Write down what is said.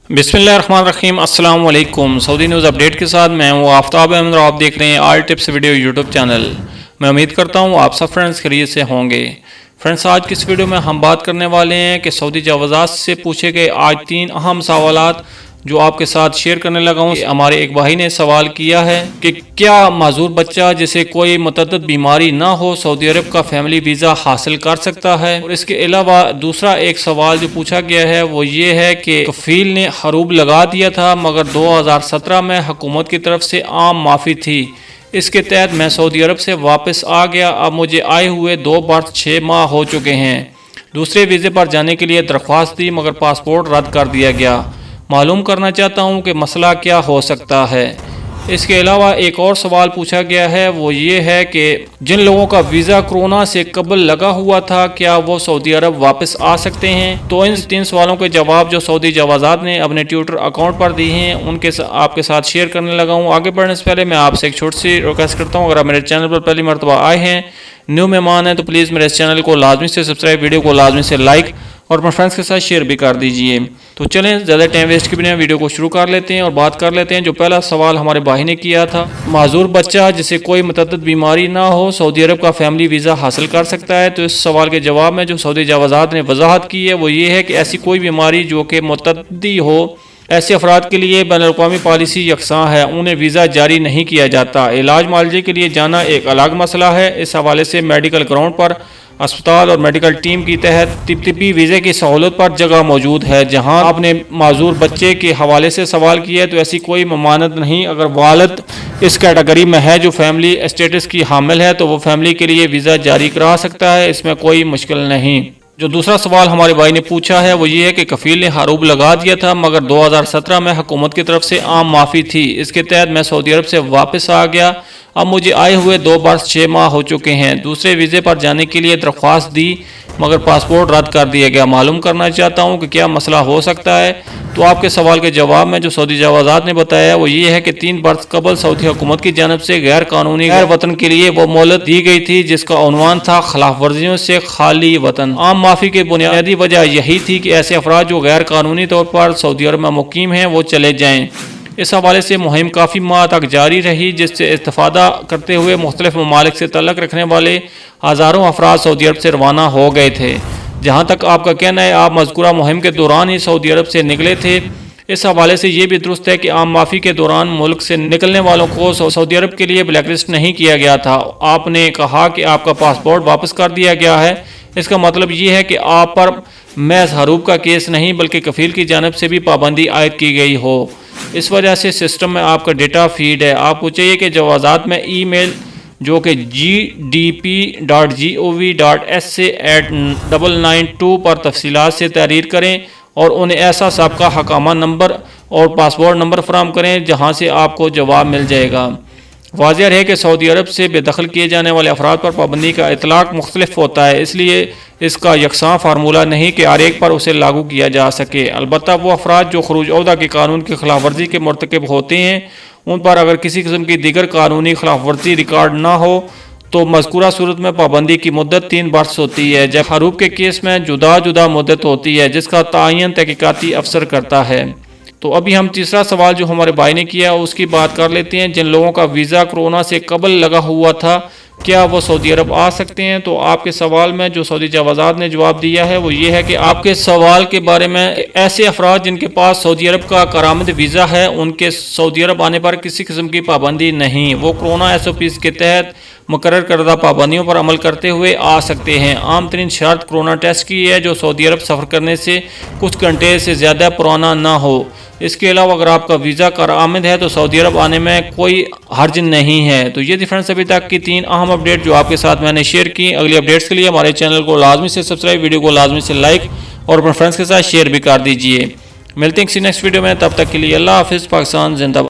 बिस्मिल्लाहिर्रहमानिर्रहीम। अस्सलाम वालेकुम। सऊदी न्यूज़ अपडेट के साथ मैं हूँ आफ्ताब अहमद और आप देख रहे हैं आल टिप्स वीडियो यूट्यूब चैनल। मैं उम्मीद करता हूँ आप सब फ्रेंड्स खैरियत से होंगे। फ्रेंड्स, आज की इस वीडियो में हम बात करने वाले हैं कि सऊदी जवाज़ात से पूछे गए आज 3 अहम सवालात जो आपके साथ शेयर करने लगा हूँ। हमारे एक भाई ने सवाल किया है कि क्या माजूर बच्चा जिसे कोई मुतअद्दिद बीमारी ना हो सऊदी अरब का फैमिली वीज़ा हासिल कर सकता है। और इसके अलावा दूसरा एक सवाल जो पूछा गया है वो ये है कि कफील ने हरूब लगा दिया था मगर 2017 में हुकूमत की तरफ से आम माफ़ी थी। इसके तहत मैं सऊदी अरब से वापस आ गया। अब मुझे आए हुए 2 बरस 6 माह हो चुके हैं। दूसरे वीज़े पर जाने के लिए दरख्वास्त दी मगर पासपोर्ट रद्द कर दिया गया। मालूम करना चाहता हूँ कि मसला क्या हो सकता है। इसके अलावा एक और सवाल पूछा गया है वो ये है कि जिन लोगों का वीज़ा कोरोना से कबल लगा हुआ था क्या वो सऊदी अरब वापस आ सकते हैं। तो इन 3 सवालों के जवाब जो सऊदी जवाज़ात ने अपने ट्विटर अकाउंट पर दिए हैं उनके आपके साथ शेयर करने लगा हूँ। आगे बढ़ने से पहले मैं आपसे एक छोटी सी रिक्वेस्ट करता हूँ, अगर आप मेरे चैनल पर पहली मरतबा आए हैं, न्यू मेहमान हैं, तो प्लीज़ मेरे इस चैनल को लाजमी से सब्सक्राइब, वीडियो को लाजमी से लाइक और अपने फ्रेंड्स के साथ शेयर भी कर दीजिए। तो चलें ज़्यादा टाइम वेस्ट के बिना वीडियो को शुरू कर लेते हैं और बात कर लेते हैं। जो पहला सवाल हमारे भाई ने किया था, माजूर बच्चा जिसे कोई मुतअद्दिद बीमारी ना हो सऊदी अरब का फैमिली वीज़ा हासिल कर सकता है। तो इस सवाल के जवाब में जो सऊदी जवाज़ात ने वजाहत की है वो ये है कि ऐसी कोई बीमारी जो कि मुतअद्दी हो, ऐसे अफराद के लिए बैनुल-अक़वामी पॉलिसी यकसां है, उन्हें वीज़ा जारी नहीं किया जाता। इलाज मुआलजे के लिए जाना एक अलग मसला है। इस हवाले से मेडिकल ग्राउंड पर अस्पताल और मेडिकल टीम की तहत तिब्बी वीज़े की सहूलत पर जगह मौजूद है। जहां आपने माजूर बच्चे के हवाले से सवाल किया है तो ऐसी कोई ममानत नहीं। अगर वालिद इस कैटेगरी में है जो फैमिली स्टेटस की हामिल है तो वो फैमिली के लिए वीज़ा जारी करा सकता है, इसमें कोई मुश्किल नहीं। जो दूसरा सवाल हमारे भाई ने पूछा है वो ये है कि कफील ने हरूब लगा दिया था मगर 2017 में हुकूमत की तरफ से आम माफ़ी थी। इसके तहत मैं सऊदी अरब से वापस आ गया। अब मुझे आए हुए 2 बरस 6 माह हो चुके हैं। दूसरे वीज़े पर जाने के लिए दरख्वास्त दी मगर पासपोर्ट रद्द कर दिया गया। मालूम करना चाहता हूँ कि क्या मसला हो सकता है। तो आपके सवाल के जवाब में जो सऊदी जवाज़ात ने बताया वो ये है कि 3 बरस कबल सऊदी हुकूमत की जानब से गैर कानूनी गैर वतन के लिए वो मोहलत दी गई थी जिसका उन्वान था खिलाफ वर्जियों से खाली वतन। आम माफ़ी की बुनियादी वजह यही थी कि ऐसे अफराद जो गैर कानूनी तौर पर सऊदी अरब में मुकीम हैं वो चले जाएँ। इस हवाले से मुहिम काफ़ी माह तक जारी रही जिससे इस्तिफ़ादा करते हुए मुख्तलिफ ममालिक से तल्लुक़ रखने वाले हज़ारों अफराद सऊदी अरब से रवाना हो गए थे। जहाँ तक आपका कहना है आप मज़कूरा मुहिम के दौरान ही सऊदी अरब से निकले थे। इस हवाले से ये भी दुरुस्त है कि आम माफ़ी के दौरान मुल्क से निकलने वालों को सऊदी अरब के लिए ब्लैक लिस्ट नहीं किया गया था। आपने कहा कि आपका पासपोर्ट वापस कर दिया गया है। इसका मतलब ये है कि आप पर महज हरूब का केस नहीं बल्कि कफील की जानब से भी पाबंदी आयद की गई हो। इस वजह से सिस्टम में आपका डेटा फीड है। आपको चाहिए कि जवाज़ात में ईमेल जो कि gdp.gov.sa@992 पर तफसीलात से तहरीर करें और उन्हें ऐसा सबका हकामा नंबर और पासपोर्ट नंबर फराहम करें जहां से आपको जवाब मिल जाएगा। वाज़ेह है कि सऊदी अरब से बेदखल किए जाने वाले अफराद पर पाबंदी का इतलाक़ मुख्तलिफ होता है, इसलिए इसका यकसां फार्मूला नहीं कि हर एक पर उसे लागू किया जा सके। अलबत्ता वो अफराद जो खरूज औहदा के कानून की खिलाफ वर्जी के मरतकब होते हैं उन पर अगर किसी किस्म की दीगर कानूनी खिलाफ वर्जी रिकॉर्ड ना हो तो मज़कूरा सूरत में पाबंदी की मुद्दत 3 बरस होती है। जब हरूब के केस में जुदा जुदा मुद्दत होती है जिसका तयन तहकीकाती अफसर करता है। तो अभी हम तीसरा सवाल जो हमारे भाई ने किया उसकी बात कर लेते हैं। जिन लोगों का वीज़ा कोरोना से कबल लगा हुआ था क्या वो सऊदी अरब आ सकते हैं। तो आपके सवाल में जो सऊदी जवाज़ात ने जवाब दिया है वो ये है कि आपके सवाल के बारे में ऐसे अफराद जिनके पास सऊदी अरब का करामद वीज़ा है उनके सऊदी अरब आने पर किसी किस्म की पाबंदी नहीं। वो कोरोना SOPs के तहत मुकर्रर करदा पाबंदियों पर अमल करते हुए आ सकते हैं। आम तरीन शर्त कोरोना टेस्ट की है जो सऊदी अरब सफ़र करने से कुछ घंटे से ज़्यादा पुराना ना हो। इसके अलावा अगर आपका वीज़ा करामद है तो सऊदी अरब आने में कोई हर्ज नहीं है। तो ये डिफरेंस अभी तक की 3 अहम अपडेट जो आपके साथ मैंने शेयर की। अगली अपडेट्स के लिए हमारे चैनल को लाजमी से सब्सक्राइब, वीडियो को लाजमी से लाइक और अपने फ्रेंड्स के साथ शेयर भी कर दीजिए। मिलते हैं किसी नेक्स्ट वीडियो में, तब तक के लिए अल्लाह हाफिज़। पाकिस्तान जिंदाबाद।